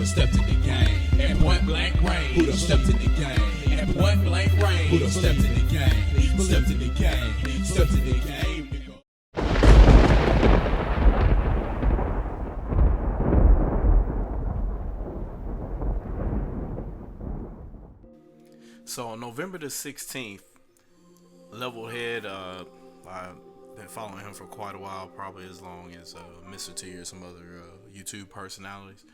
done stepped in the game? At point blank range, who done stepped in the game? At point blank range, who done stepped in the game? Stepped in the game, stepped in the game. So on November the 16th, Levelhead, I've been following him for quite a while, probably as long as Mr. T or some other YouTube personalities.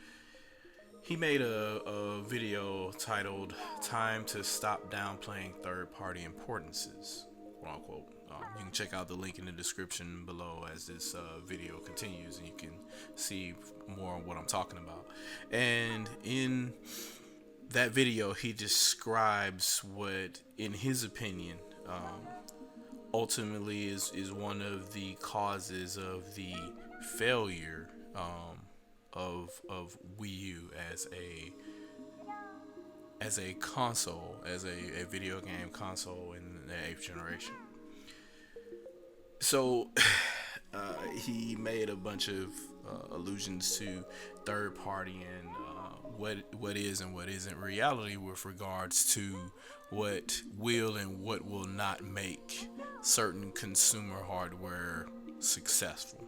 He made a video titled "Time to Stop Downplaying Third-Party Importances," quote unquote. You can check out the link in the description below as this video continues, and you can see more on what I'm talking about. And in that video, he describes what, in his opinion, ultimately is one of the causes of the failure of Wii U as a console, as a video game console in the 8th generation. So he made a bunch of allusions to third party and what is and what isn't reality with regards to what will and what will not make certain consumer hardware successful.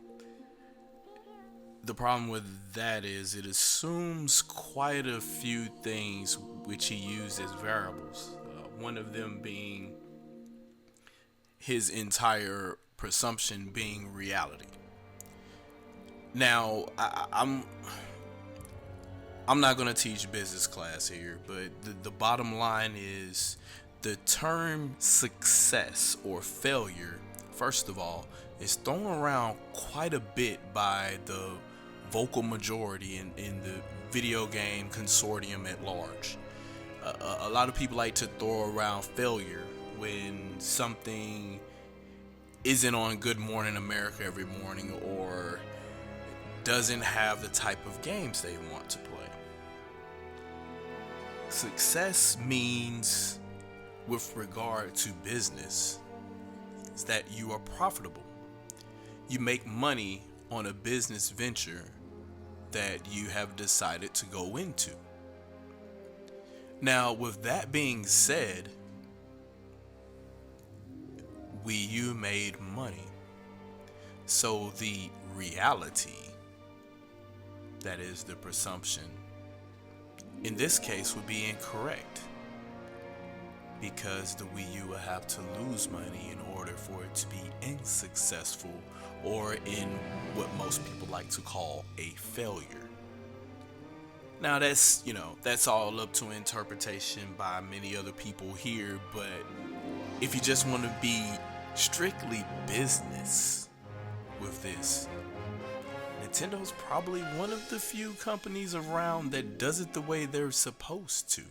The problem with that is it assumes quite a few things which he used as variables, one of them being his entire presumption being reality. Now, I'm not going to teach business class here, but the bottom line is the term success or failure, first of all, is thrown around quite a bit by the vocal majority in the video game consortium at large. A lot of people like to throw around failure when something isn't on Good Morning America every morning or doesn't have the type of games they want to play. Success means, with regard to business, is that you are profitable. You make money on a business venture that you have decided to go into. Now, with that being said, Wii U made money. So the reality, that is the presumption, in this case would be incorrect, because the Wii U would have to lose money in order for it to be unsuccessful, or in what most people like to call a failure. Now that's all up to interpretation by many other people here, but if you just want to be strictly business with this, Nintendo's probably one of the few companies around that does it the way they're supposed to.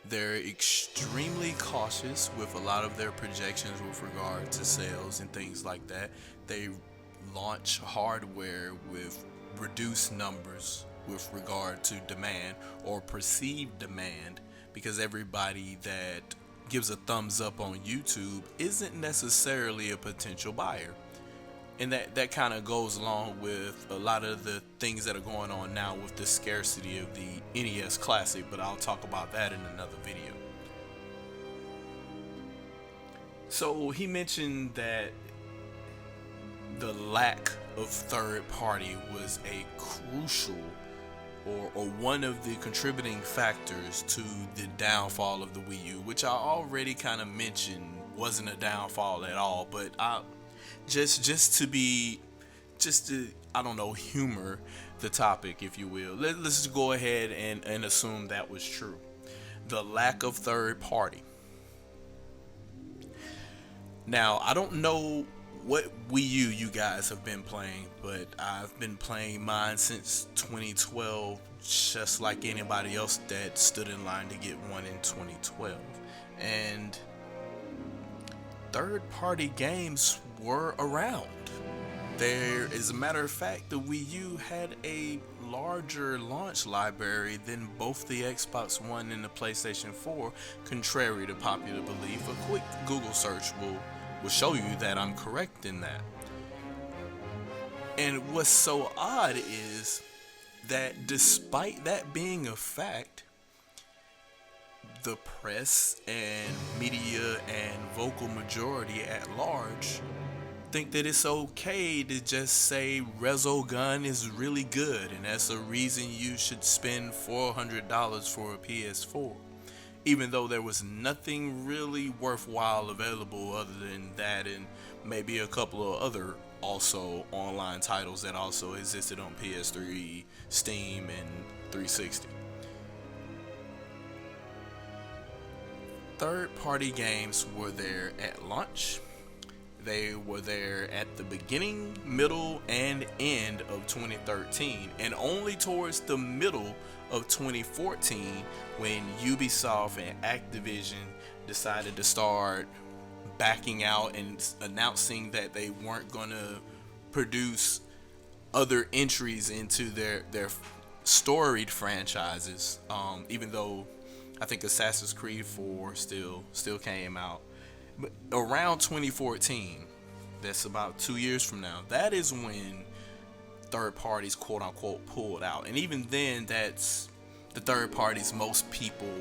They're extremely cautious with a lot of their projections with regard to sales and things like that. They launch hardware with reduced numbers with regard to demand or perceived demand, because everybody that gives a thumbs up on YouTube isn't necessarily a potential buyer. And that kind of goes along with a lot of the things that are going on now with the scarcity of the NES Classic, but I'll talk about that in another video. So he mentioned that the lack of third party was a crucial or one of the contributing factors to the downfall of the Wii U, which I already kind of mentioned wasn't a downfall at all, but just to humor the topic, if you will. Let's just go ahead and assume that was true. The lack of third party. Now, I don't know what Wii U you guys have been playing, but I've been playing mine since 2012, just like anybody else that stood in line to get one in 2012. And third-party games were around. There, as a matter of fact, the Wii U had a larger launch library than both the Xbox One and the PlayStation 4, contrary to popular belief. A quick Google search will show you that I'm correct in that. And what's so odd is that despite that being a fact, the press and media and vocal majority at large think that it's okay to just say Resogun is really good and that's a reason you should spend $400 for a PS4, even though there was nothing really worthwhile available other than that and maybe a couple of other also online titles that also existed on PS3, Steam, and 360. Third-party games were there at launch. They were there at the beginning, middle, and end of 2013, and only towards the middle of 2014 when Ubisoft and Activision decided to start backing out and announcing that they weren't going to produce other entries into their storied franchises, even though I think Assassin's Creed 4 still came out. But around 2014, that's about 2 years from now, that is when third parties quote unquote pulled out. And even then, that's the third parties most people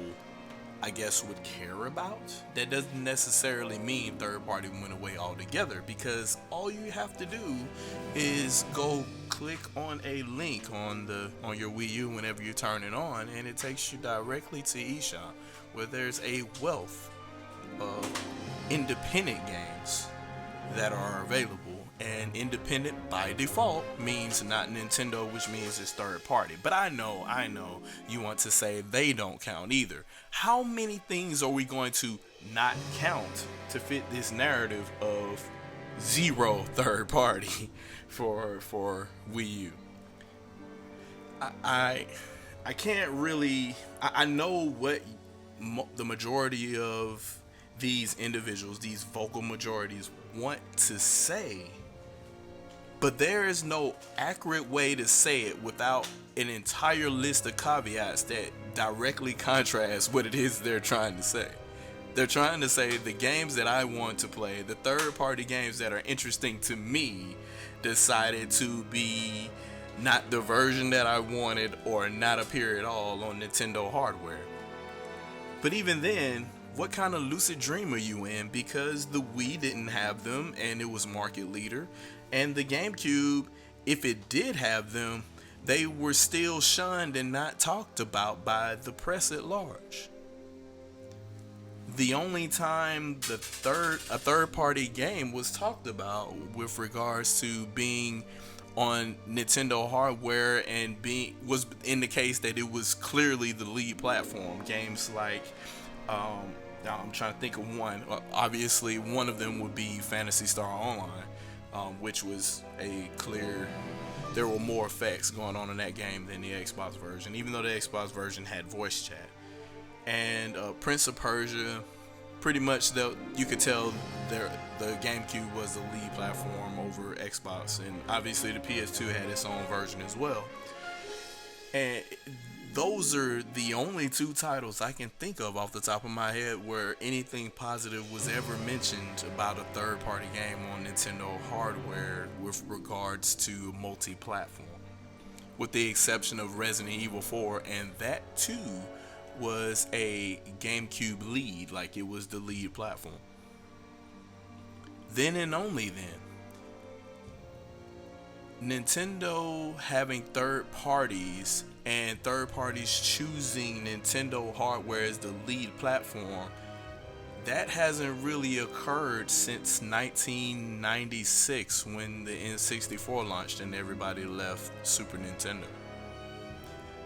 I guess would care about. That doesn't necessarily mean third party went away altogether, because all you have to do is go click on a link on your Wii U whenever you turn it on, and it takes you directly to eShop, where there's a wealth of independent games that are available. And independent by default means not Nintendo, which means it's third party. But I know you want to say they don't count either. How many things are we going to not count to fit this narrative of zero third party for Wii U? I can't really. I know what the majority of these individuals, these vocal majorities, want to say, but there is no accurate way to say it without an entire list of caveats that directly contrast what it is they're trying to say. They're trying to say the games that I want to play, the third-party games that are interesting to me, decided to be not the version that I wanted or not appear at all on Nintendo hardware. But even then, what kind of lucid dream are you in? Because the Wii didn't have them and it was market leader. And the GameCube, if it did have them, they were still shunned and not talked about by the press at large. The only time a third-party game was talked about with regards to being on Nintendo hardware and was in the case that it was clearly the lead platform. Games like I'm trying to think of one. Obviously, one of them would be Phantasy Star Online, which was a clear. There were more effects going on in that game than the Xbox version, even though the Xbox version had voice chat. And Prince of Persia, pretty much you could tell the GameCube was the lead platform over Xbox, and obviously the PS2 had its own version as well. And those are the only two titles I can think of off the top of my head where anything positive was ever mentioned about a third-party game on Nintendo hardware with regards to multi-platform, with the exception of Resident Evil 4, and that too was a GameCube lead, like it was the lead platform. Then and only then, Nintendo having third parties and third parties choosing Nintendo hardware as the lead platform, that hasn't really occurred since 1996 when the N64 launched and everybody left Super Nintendo.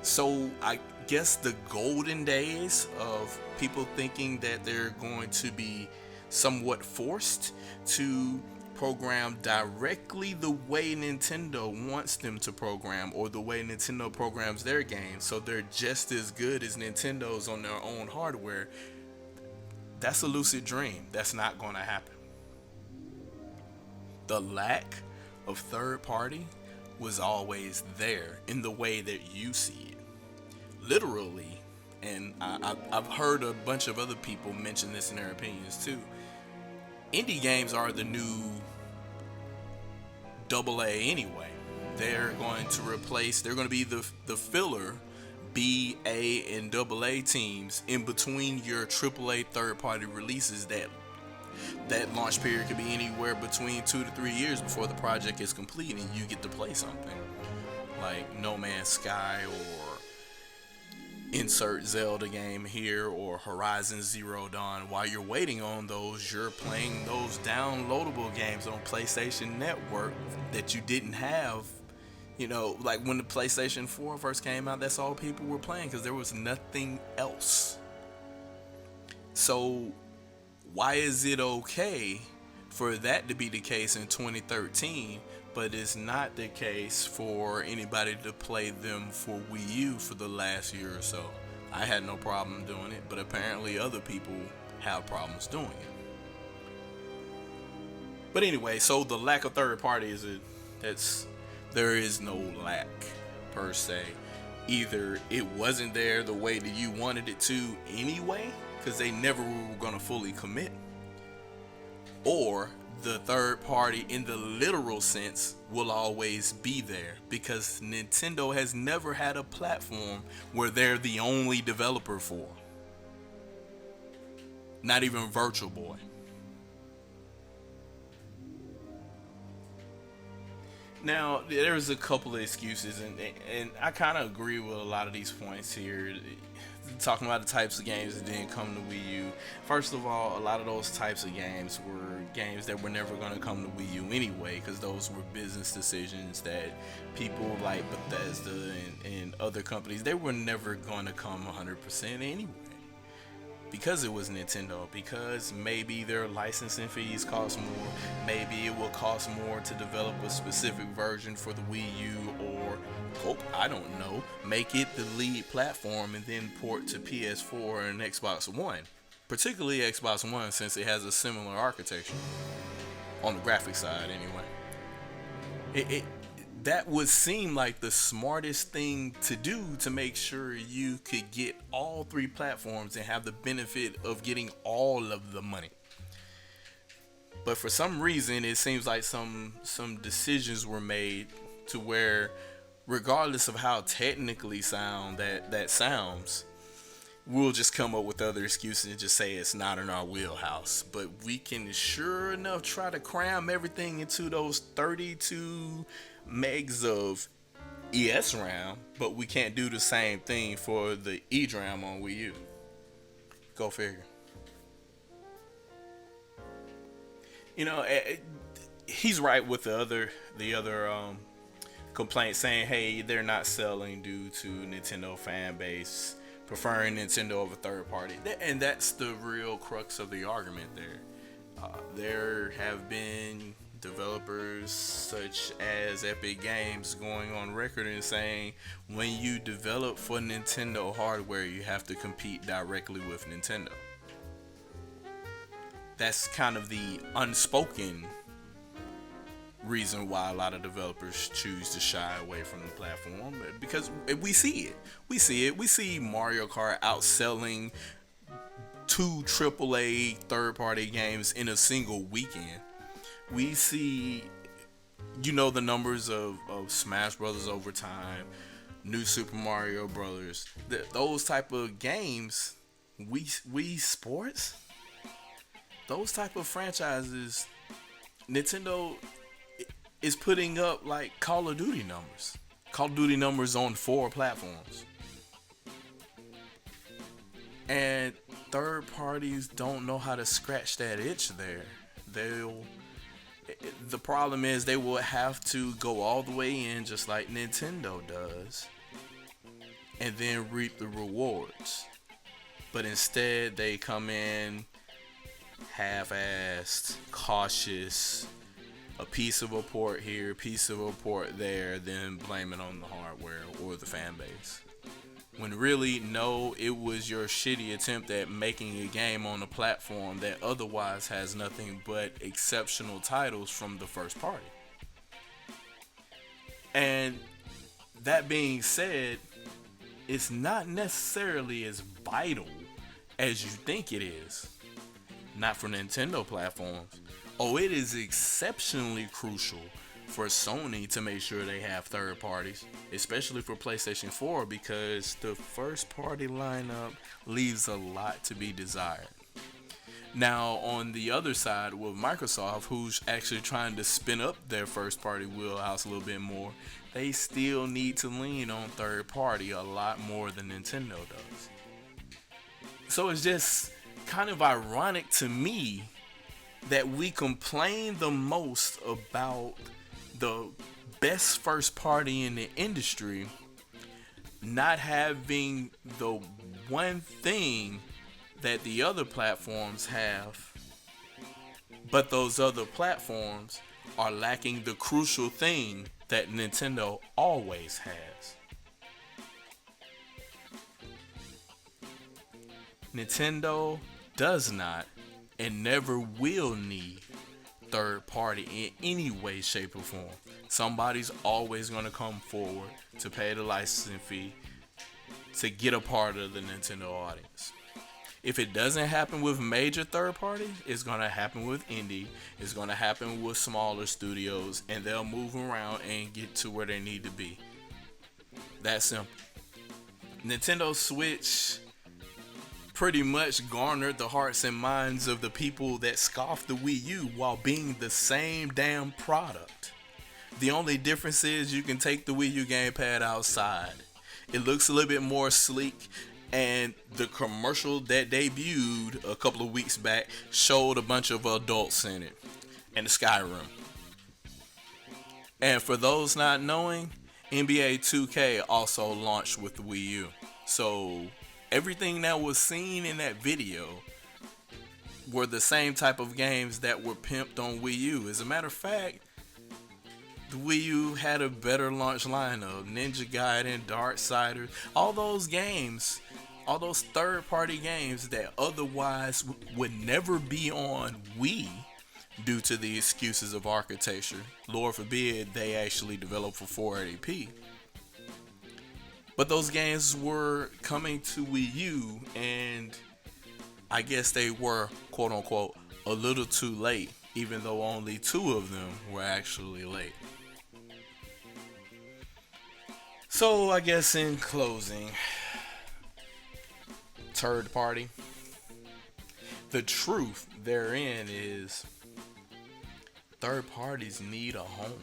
So I guess the golden days of people thinking that they're going to be somewhat forced to program directly the way Nintendo wants them to program, or the way Nintendo programs their games, so they're just as good as Nintendo's on their own hardware, that's a lucid dream. That's not going to happen. The lack of third party was always there in the way that you see it. Literally, and I've heard a bunch of other people mention this in their opinions too, indie games are the new AA anyway. They're going to replace. They're going to be the filler B, A, and AA teams in between your AAA third-party releases. That launch period could be anywhere between 2 to 3 years before the project is complete, and you get to play something like No Man's Sky or insert Zelda game here or Horizon Zero Dawn. While you're waiting on those, you're playing those downloadable games on PlayStation Network that you didn't have. You know, like when the PlayStation 4 first came out, that's all people were playing because there was nothing else. So why is it okay for that to be the case in 2013, but it's not the case for anybody to play them for Wii U for the last year or so? I had no problem doing it, but apparently other people have problems doing it. But anyway, so the lack of third party there is no lack per se. Either it wasn't there the way that you wanted it to anyway, because they never were going to fully commit, or the third party in the literal sense will always be there, because Nintendo has never had a platform where they're the only developer for. Not even Virtual Boy. Now, there's a couple of excuses, and I kind of agree with a lot of these points here. Talking about the types of games that didn't come to Wii U. First of all, a lot of those types of games were games that were never going to come to Wii U anyway, because those were business decisions that people like Bethesda and other companies, they were never going to come 100% anyway. Because it was Nintendo, because maybe their licensing fees cost more, maybe it will cost more to develop a specific version for the Wii U, or I don't know, make it the lead platform and then port to PS4 and Xbox One, particularly Xbox One, since it has a similar architecture on the graphics side anyway. That would seem like the smartest thing to do to make sure you could get all three platforms and have the benefit of getting all of the money. But for some reason, it seems like some decisions were made to where, regardless of how technically sound that sounds, we'll just come up with other excuses and just say it's not in our wheelhouse. But we can sure enough try to cram everything into those 32 megs of ES RAM, but we can't do the same thing for the eDRAM on Wii U. Go figure. You know, he's right with the other complaint saying, hey, they're not selling due to Nintendo fan base preferring Nintendo over third party, and that's the real crux of the argument there. There have been developers such as Epic Games going on record and saying when you develop for Nintendo hardware, you have to compete directly with Nintendo. That's kind of the unspoken reason why a lot of developers choose to shy away from the platform, because we see it. We see Mario Kart outselling 2 AAA third-party games in a single weekend. We see, the numbers of Smash Brothers Overtime, New Super Mario Brothers, those type of games, Wii Sports, those type of franchises, Nintendo is putting up like Call of Duty numbers on 4 platforms. And third parties don't know how to scratch that itch there. The problem is they will have to go all the way in just like Nintendo does and then reap the rewards. But instead they come in half-assed, cautious, a piece of a port here, piece of a port there, then blame it on the hardware or the fan base. When really, no, it was your shitty attempt at making a game on a platform that otherwise has nothing but exceptional titles from the first party. And that being said, it's not necessarily as vital as you think it is. Not for Nintendo platforms. Oh, it is exceptionally crucial for Sony to make sure they have third parties, especially for PlayStation 4, because the first party lineup leaves a lot to be desired. Now, on the other side, with Microsoft, who's actually trying to spin up their first party wheelhouse a little bit more, they still need to lean on third party a lot more than Nintendo does. So it's just kind of ironic to me that we complain the most about the best first party in the industry not having the one thing that the other platforms have, but those other platforms are lacking the crucial thing that Nintendo always has. Nintendo does not and never will need third party in any way, shape, or form. Somebody's always going to come forward to pay the licensing fee to get a part of the Nintendo audience. If it doesn't happen with major third parties, it's going to happen with indie. It's going to happen with smaller studios, and they'll move around and get to where they need to be. That simple. Nintendo Switch pretty much garnered the hearts and minds of the people that scoffed the Wii U while being the same damn product. The only difference is you can take the Wii U gamepad outside. It looks a little bit more sleek. And the commercial that debuted a couple of weeks back showed a bunch of adults in it. And the Skyrim. And for those not knowing, NBA 2K also launched with the Wii U. So everything that was seen in that video were the same type of games that were pimped on Wii U. As a matter of fact, the Wii U had a better launch lineup. Ninja Gaiden, Darksiders, all those games, all those third-party games that otherwise would never be on Wii due to the excuses of architecture. Lord forbid they actually develop for 480p. But those games were coming to Wii U, and I guess they were, quote-unquote, a little too late, even though only 2 of them were actually late. So I guess in closing, third party, the truth therein is third parties need a home.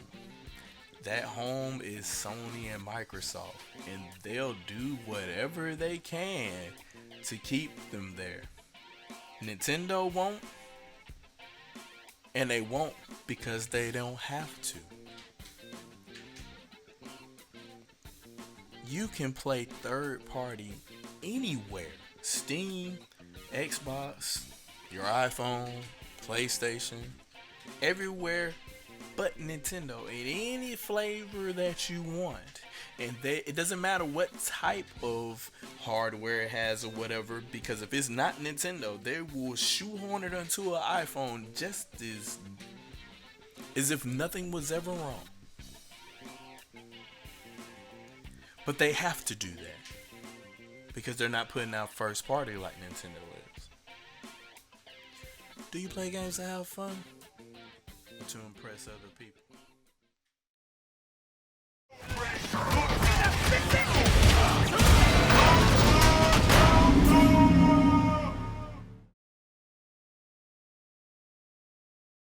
That home is Sony and Microsoft, and they'll do whatever they can to keep them there. Nintendo won't, and they won't because they don't have to. You can play third party anywhere. Steam, Xbox, your iPhone, PlayStation, everywhere but Nintendo, in any flavor that you want. And it doesn't matter what type of hardware it has or whatever, because if it's not Nintendo, they will shoehorn it onto an iPhone just as if nothing was ever wrong. But they have to do that because they're not putting out first party like Nintendo is. Do you play games to have fun or to impress other people?